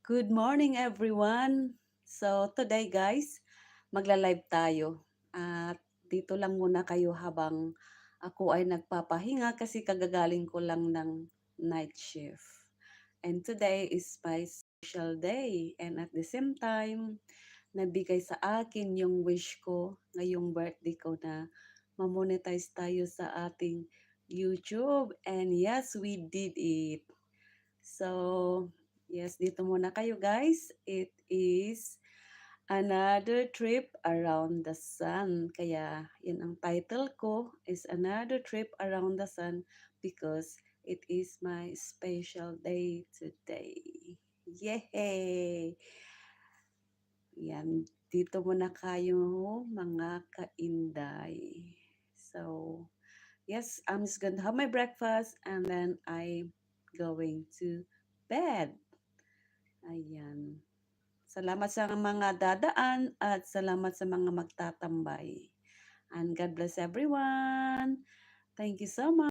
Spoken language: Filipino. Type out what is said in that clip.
Good morning everyone. So today guys, magla-live tayo. At dito lang muna kayo habang ako ay nagpapahinga kasi kagagaling ko lang ng night shift. And today is my special day and at the same time, nabigay sa akin yung wish ko ngayong birthday ko na mamonetize tayo sa ating YouTube. And yes, we did it. So, yes, dito muna kayo guys. It is Another Trip Around the Sun. Kaya, yun ang title ko is Another Trip Around the Sun because it is my special day today. Yay! Yan, dito muna kayo mga kainday. So, yes, I'm just going to have my breakfast and then I'm going to bed. Ayan. Salamat sa mga dadaan at salamat sa mga magtatambay. And God bless everyone. Thank you so much.